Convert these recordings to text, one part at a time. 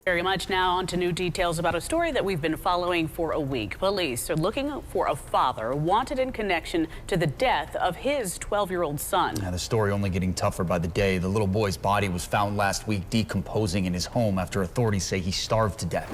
Very much now on to new details about a story that we've been following for a week. Police are looking for a father wanted in connection to the death of his 12-year-old son. Now, the story only getting tougher by the day. The little boy's body was found last week decomposing in his home after authorities say he starved to death.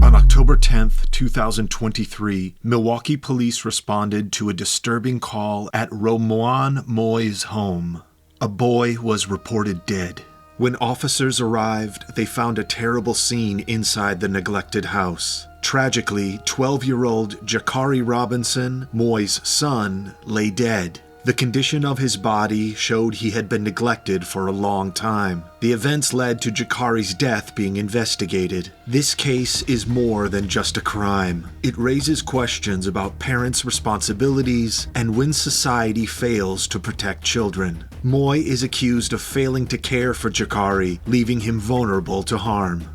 On October 10th, 2023, Milwaukee police responded to a disturbing call at Romuan Moy's home. A boy was reported dead. When officers arrived, they found a terrible scene inside the neglected house. Tragically, 12-year-old Jacarie Robinson, Moy's son, lay dead. The condition of his body showed he had been neglected for a long time. The events led to Jacarie's death being investigated. This case is more than just a crime. It raises questions about parents' responsibilities and when society fails to protect children. Moy is accused of failing to care for Jacarie, leaving him vulnerable to harm.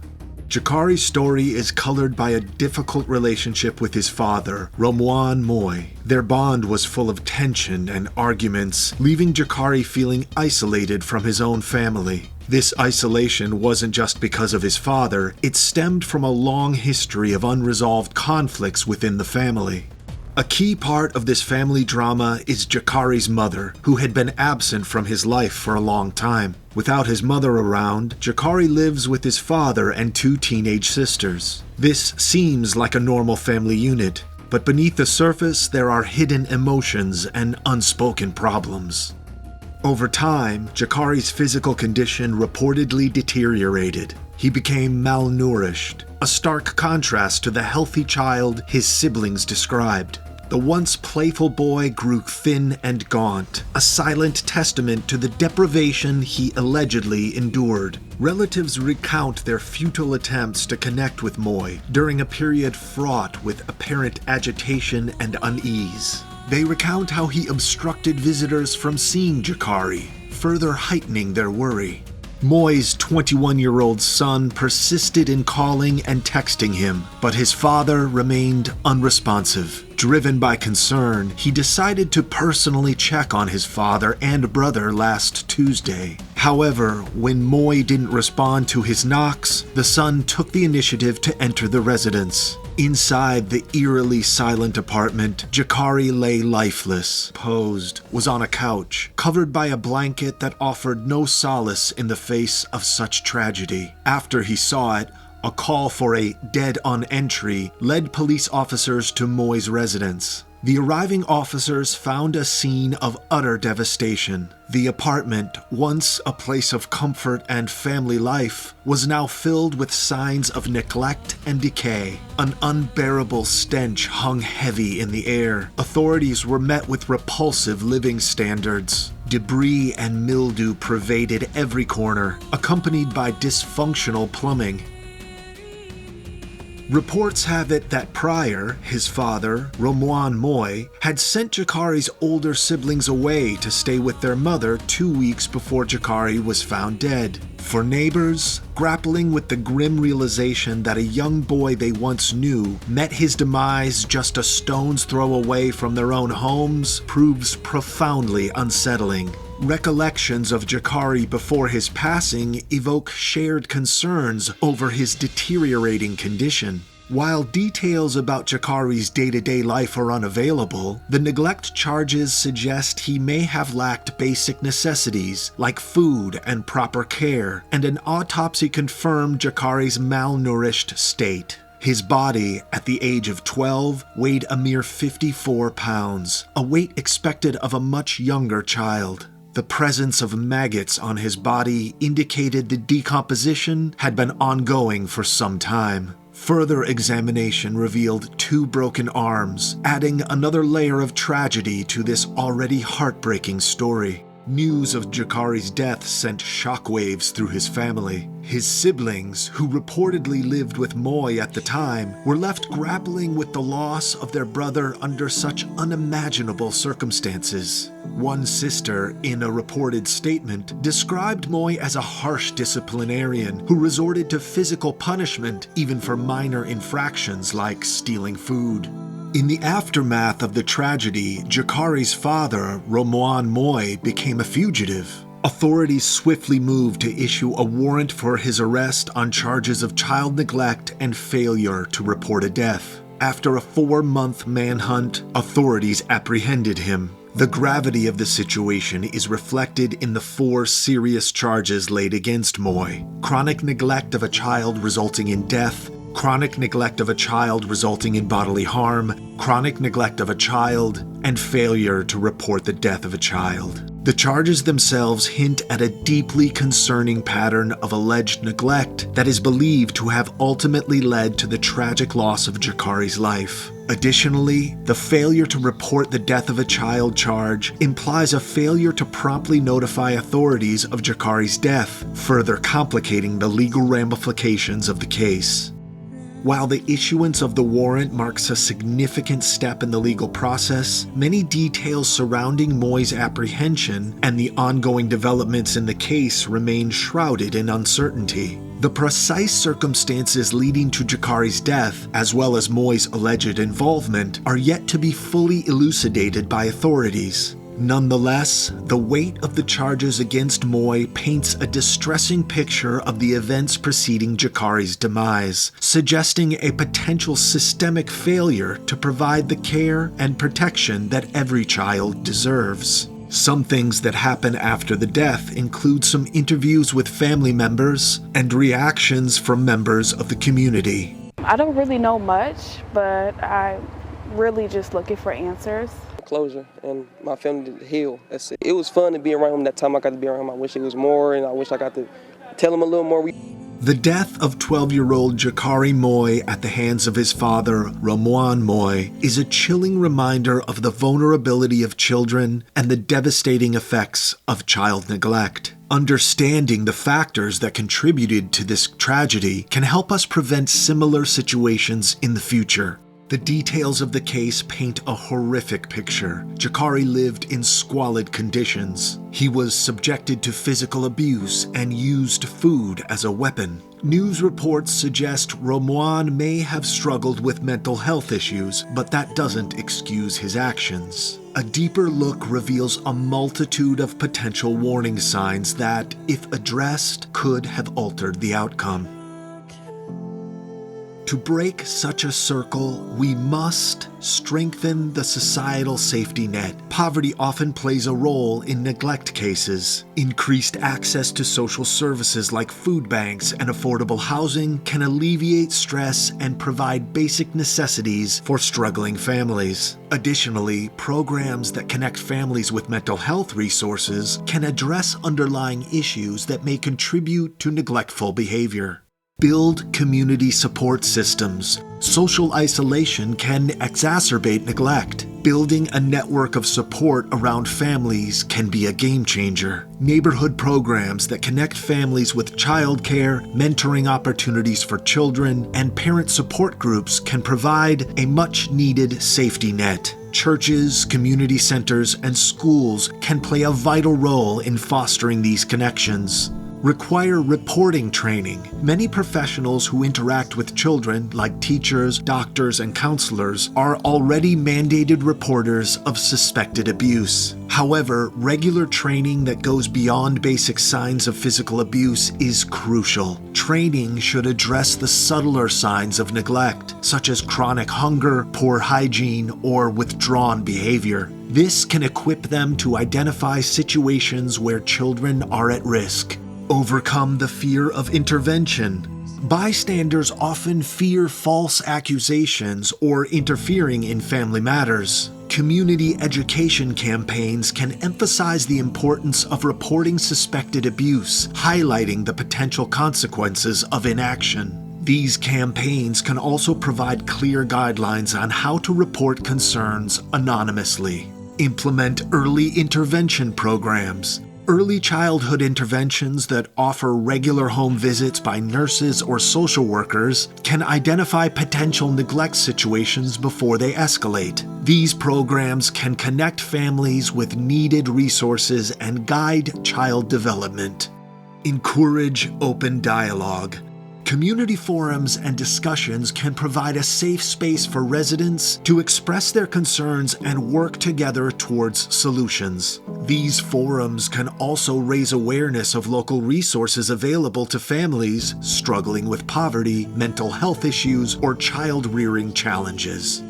Jacarie's story is colored by a difficult relationship with his father, Romuan Moy. Their bond was full of tension and arguments, leaving Jacarie feeling isolated from his own family. This isolation wasn't just because of his father, it stemmed from a long history of unresolved conflicts within the family. A key part of this family drama is Jacarie's mother, who had been absent from his life for a long time. Without his mother around, Jacarie lives with his father and two teenage sisters. This seems like a normal family unit, but beneath the surface there are hidden emotions and unspoken problems. Over time, Jacarie's physical condition reportedly deteriorated. He became malnourished, a stark contrast to the healthy child his siblings described. The once playful boy grew thin and gaunt, a silent testament to the deprivation he allegedly endured. Relatives recount their futile attempts to connect with Moy during a period fraught with apparent agitation and unease. They recount how he obstructed visitors from seeing Jacarie, further heightening their worry. Moy's 21-year-old son persisted in calling and texting him, but his father remained unresponsive. Driven by concern, he decided to personally check on his father and brother last Tuesday. However, when Moy didn't respond to his knocks, the son took the initiative to enter the residence. Inside the eerily silent apartment, Jacarie lay lifeless, posed, was on a couch, covered by a blanket that offered no solace in the face of such tragedy. After he saw it, a call for a dead on entry led police officers to Moy's residence. The arriving officers found a scene of utter devastation. The apartment, once a place of comfort and family life, was now filled with signs of neglect and decay. An unbearable stench hung heavy in the air. Authorities were met with repulsive living standards. Debris and mildew pervaded every corner, accompanied by dysfunctional plumbing. Reports have it that prior, his father, Romuan Moy, had sent Jacarie's older siblings away to stay with their mother 2 weeks before Jacarie was found dead. For neighbors, grappling with the grim realization that a young boy they once knew met his demise just a stone's throw away from their own homes proves profoundly unsettling. Recollections of Jacarie before his passing evoke shared concerns over his deteriorating condition. While details about Jacarie's day-to-day life are unavailable, the neglect charges suggest he may have lacked basic necessities like food and proper care, and an autopsy confirmed Jacarie's malnourished state. His body, at the age of 12, weighed a mere 54 pounds, a weight expected of a much younger child. The presence of maggots on his body indicated the decomposition had been ongoing for some time. Further examination revealed 2 broken arms, adding another layer of tragedy to this already heartbreaking story. News of Jacarie's death sent shockwaves through his family. His siblings, who reportedly lived with Moy at the time, were left grappling with the loss of their brother under such unimaginable circumstances. One sister, in a reported statement, described Moy as a harsh disciplinarian who resorted to physical punishment even for minor infractions like stealing food. In the aftermath of the tragedy, Jacarie's father, Romuan Moy, became a fugitive. Authorities swiftly moved to issue a warrant for his arrest on charges of child neglect and failure to report a death. After a 4-month manhunt, authorities apprehended him. The gravity of the situation is reflected in the 4 serious charges laid against Moy: chronic neglect of a child resulting in death, chronic neglect of a child resulting in bodily harm, chronic neglect of a child, and failure to report the death of a child. The charges themselves hint at a deeply concerning pattern of alleged neglect that is believed to have ultimately led to the tragic loss of Jacarie's life. Additionally, the failure to report the death of a child charge implies a failure to promptly notify authorities of Jacarie's death, further complicating the legal ramifications of the case. While the issuance of the warrant marks a significant step in the legal process, many details surrounding Moy's apprehension and the ongoing developments in the case remain shrouded in uncertainty. The precise circumstances leading to Jacarie's death, as well as Moy's alleged involvement, are yet to be fully elucidated by authorities. Nonetheless, the weight of the charges against Moy paints a distressing picture of the events preceding Jacarie's demise, suggesting a potential systemic failure to provide the care and protection that every child deserves. Some things that happen after the death include some interviews with family members and reactions from members of the community. I don't really know much, but I'm really just looking for answers. Closure and my family to heal. That's it. It was fun to be around him that time I got to be around him. I wish it was more, and I wish I got to tell him a little more. The death of 12-year-old Jacarie Moy at the hands of his father, Romoan Moy, is a chilling reminder of the vulnerability of children and the devastating effects of child neglect. Understanding the factors that contributed to this tragedy can help us prevent similar situations in the future. The details of the case paint a horrific picture. Jacarie lived in squalid conditions. He was subjected to physical abuse and used food as a weapon. News reports suggest Romoan may have struggled with mental health issues, but that doesn't excuse his actions. A deeper look reveals a multitude of potential warning signs that, if addressed, could have altered the outcome. To break such a circle, we must strengthen the societal safety net. Poverty often plays a role in neglect cases. Increased access to social services like food banks and affordable housing can alleviate stress and provide basic necessities for struggling families. Additionally, programs that connect families with mental health resources can address underlying issues that may contribute to neglectful behavior. Build community support systems. Social isolation can exacerbate neglect. Building a network of support around families can be a game changer. Neighborhood programs that connect families with childcare, mentoring opportunities for children, and parent support groups can provide a much-needed safety net. Churches, community centers, and schools can play a vital role in fostering these connections. Require reporting training. Many professionals who interact with children, like teachers, doctors, and counselors, are already mandated reporters of suspected abuse. However, regular training that goes beyond basic signs of physical abuse is crucial. Training should address the subtler signs of neglect, such as chronic hunger, poor hygiene, or withdrawn behavior. This can equip them to identify situations where children are at risk. Overcome the fear of intervention. Bystanders often fear false accusations or interfering in family matters. Community education campaigns can emphasize the importance of reporting suspected abuse, highlighting the potential consequences of inaction. These campaigns can also provide clear guidelines on how to report concerns anonymously. Implement early intervention programs. Early childhood interventions that offer regular home visits by nurses or social workers can identify potential neglect situations before they escalate. These programs can connect families with needed resources and guide child development. Encourage open dialogue. Community forums and discussions can provide a safe space for residents to express their concerns and work together towards solutions. These forums can also raise awareness of local resources available to families struggling with poverty, mental health issues, or child-rearing challenges.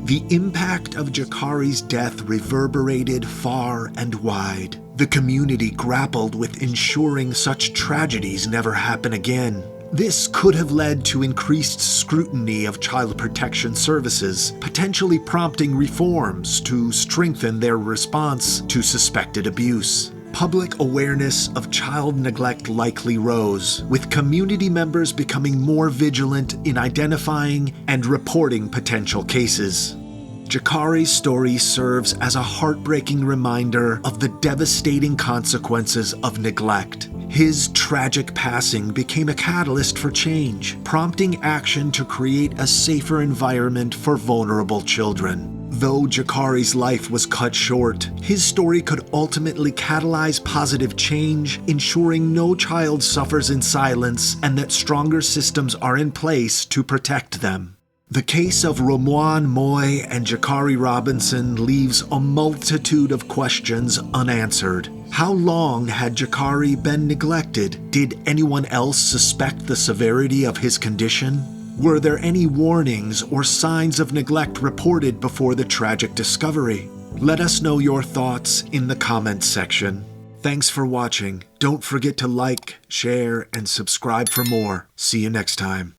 The impact of Jacarie's death reverberated far and wide. The community grappled with ensuring such tragedies never happen again. This could have led to increased scrutiny of child protection services, potentially prompting reforms to strengthen their response to suspected abuse. Public awareness of child neglect likely rose, with community members becoming more vigilant in identifying and reporting potential cases. Jacarie's story serves as a heartbreaking reminder of the devastating consequences of neglect. His tragic passing became a catalyst for change, prompting action to create a safer environment for vulnerable children. Though Jacarie's life was cut short, his story could ultimately catalyze positive change, ensuring no child suffers in silence and that stronger systems are in place to protect them. The case of Romuan Moy and Jacarie Robinson leaves a multitude of questions unanswered. How long had Jacarie been neglected? Did anyone else suspect the severity of his condition? Were there any warnings or signs of neglect reported before the tragic discovery? Let us know your thoughts in the comments section. Thanks for watching. Don't forget to like, share, and subscribe for more. See you next time.